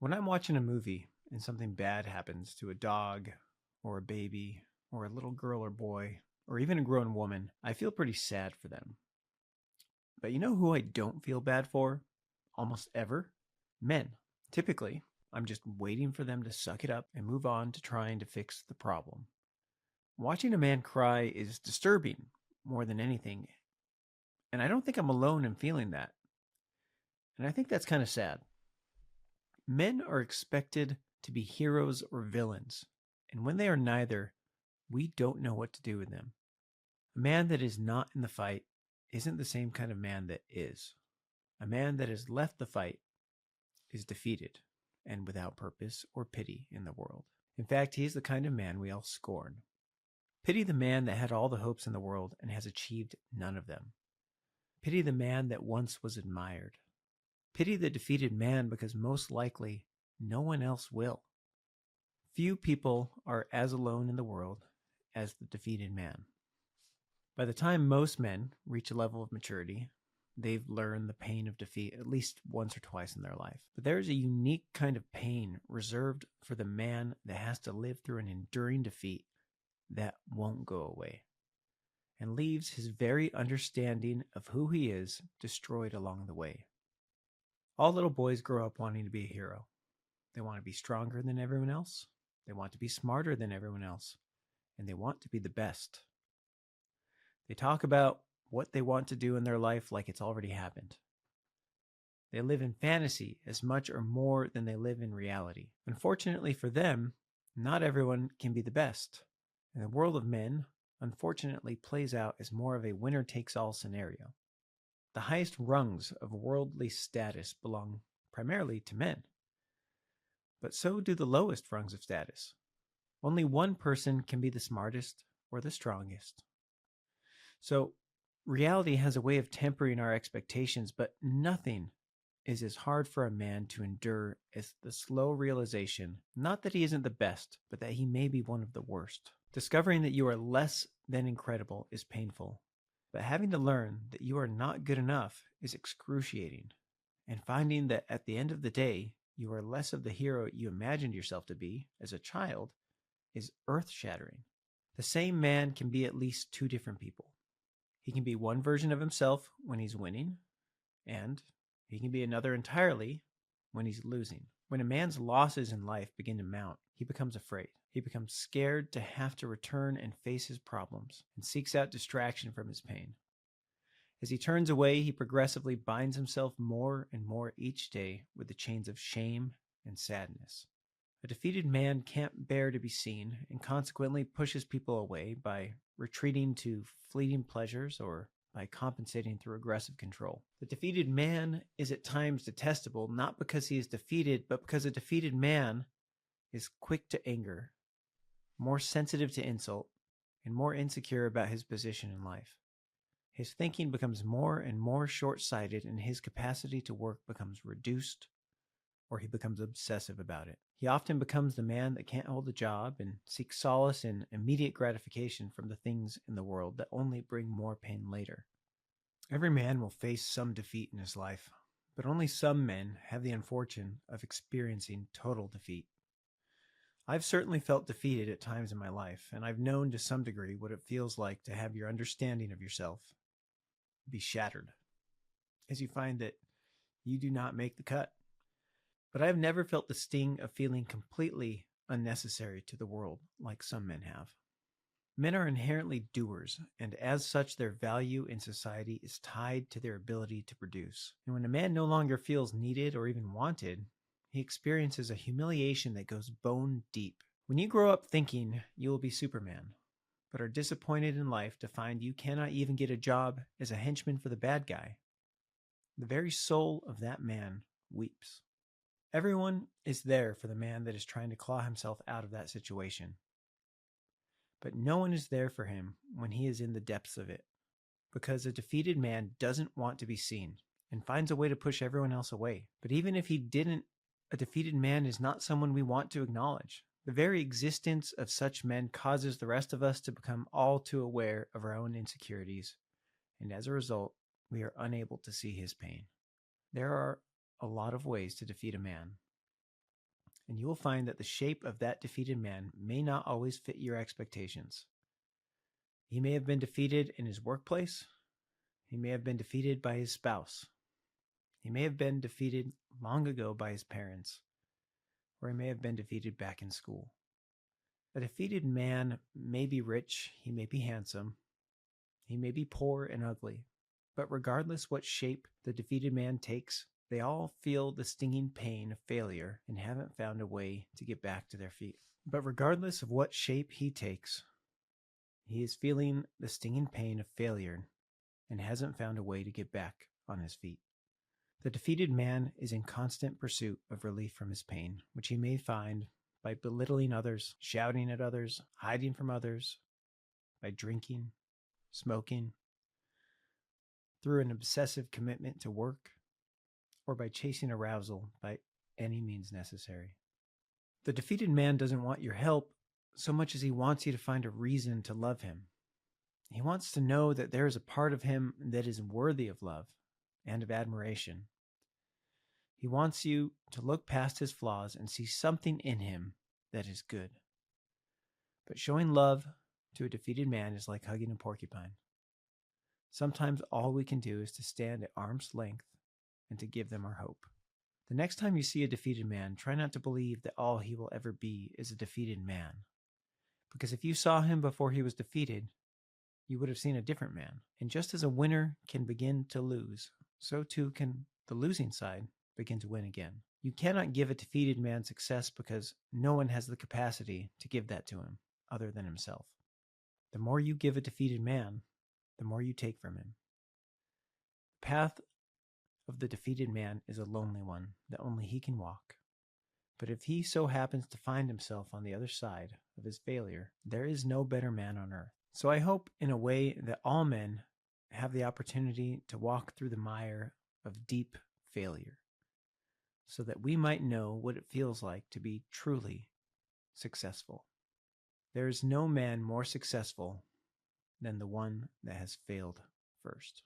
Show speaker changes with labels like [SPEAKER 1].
[SPEAKER 1] When I'm watching a movie and something bad happens to a dog or a baby or a little girl or boy or even a grown woman, I feel pretty sad for them. But you know who I don't feel bad for? Almost ever? Men. Typically, I'm just waiting for them to suck it up and move on to trying to fix the problem. Watching a man cry is disturbing more than anything, and I don't think I'm alone in feeling that. And I think that's kind of sad. Men are expected to be heroes or villains, and when they are neither, we don't know what to do with them. A man that is not in the fight isn't the same kind of man that is. A man that has left the fight is defeated and without purpose or pity in the world. In fact, he is the kind of man we all scorn. Pity the man that had all the hopes in the world and has achieved none of them. Pity the man that once was admired. Pity the defeated man because most likely no one else will. Few people are as alone in the world as the defeated man. By the time most men reach a level of maturity, they've learned the pain of defeat at least once or twice in their life. But there is a unique kind of pain reserved for the man that has to live through an enduring defeat that won't go away and leaves his very understanding of who he is destroyed along the way. All little boys grow up wanting to be a hero. They want to be stronger than everyone else. They want to be smarter than everyone else. And they want to be the best. They talk about what they want to do in their life like it's already happened. They live in fantasy as much or more than they live in reality. Unfortunately for them, not everyone can be the best. And the world of men, unfortunately, plays out as more of a winner-takes-all scenario. The highest rungs of worldly status belong primarily to men. But so do the lowest rungs of status. Only one person can be the smartest or the strongest. So reality has a way of tempering our expectations, but nothing is as hard for a man to endure as the slow realization, not that he isn't the best, but that he may be one of the worst. Discovering that you are less than incredible is painful, but having to learn that you are not good enough is excruciating. And finding that at the end of the day, you are less of the hero you imagined yourself to be as a child is earth-shattering. The same man can be at least two different people. He can be one version of himself when he's winning, and he can be another entirely when he's losing. When a man's losses in life begin to mount, he becomes afraid. He becomes scared to have to return and face his problems, and seeks out distraction from his pain. As he turns away, he progressively binds himself more and more each day with the chains of shame and sadness. A defeated man can't bear to be seen, and consequently pushes people away by retreating to fleeting pleasures or by compensating through aggressive control. The defeated man is at times detestable, not because he is defeated, but because a defeated man is quick to anger, more sensitive to insult, and more insecure about his position in life. His thinking becomes more and more short-sighted, and his capacity to work becomes reduced, or he becomes obsessive about it. He often becomes the man that can't hold a job and seeks solace in immediate gratification from the things in the world that only bring more pain later. Every man will face some defeat in his life, but only some men have the unfortune of experiencing total defeat. I've certainly felt defeated at times in my life, and I've known to some degree what it feels like to have your understanding of yourself be shattered as you find that you do not make the cut. But I have never felt the sting of feeling completely unnecessary to the world like some men have. Men are inherently doers, and as such their value in society is tied to their ability to produce. And when a man no longer feels needed or even wanted, he experiences a humiliation that goes bone deep. When you grow up thinking you will be Superman, but are disappointed in life to find you cannot even get a job as a henchman for the bad guy, the very soul of that man weeps. Everyone is there for the man that is trying to claw himself out of that situation. But no one is there for him when he is in the depths of it, because a defeated man doesn't want to be seen and finds a way to push everyone else away. But even if he didn't, a defeated man is not someone we want to acknowledge. The very existence of such men causes the rest of us to become all too aware of our own insecurities, and as a result, we are unable to see his pain. There are a lot of ways to defeat a man, and you will find that the shape of that defeated man may not always fit your expectations. He may have been defeated in his workplace. He may have been defeated by his spouse. He may have been defeated long ago by his parents, or he may have been defeated back in school. A defeated man may be rich, he may be handsome, he may be poor and ugly, but regardless what shape the defeated man takes, they all feel the stinging pain of failure and haven't found a way to get back to their feet. But regardless of what shape he takes, he is feeling the stinging pain of failure and hasn't found a way to get back on his feet. The defeated man is in constant pursuit of relief from his pain, which he may find by belittling others, shouting at others, hiding from others, by drinking, smoking, through an obsessive commitment to work, or by chasing arousal by any means necessary. The defeated man doesn't want your help so much as he wants you to find a reason to love him. He wants to know that there is a part of him that is worthy of love and of admiration. He wants you to look past his flaws and see something in him that is good. But showing love to a defeated man is like hugging a porcupine. Sometimes all we can do is to stand at arm's length and to give them our hope. The next time you see a defeated man, try not to believe that all he will ever be is a defeated man. Because if you saw him before he was defeated, you would have seen a different man. And just as a winner can begin to lose, so too can the losing side begin to win again. You cannot give a defeated man success because no one has the capacity to give that to him other than himself. The more you give a defeated man, the more you take from him. The path of the defeated man is a lonely one that only he can walk. But if he so happens to find himself on the other side of his failure, there is no better man on earth. So I hope in a way that all men have the opportunity to walk through the mire of deep failure, so that we might know what it feels like to be truly successful. There is no man more successful than the one that has failed first.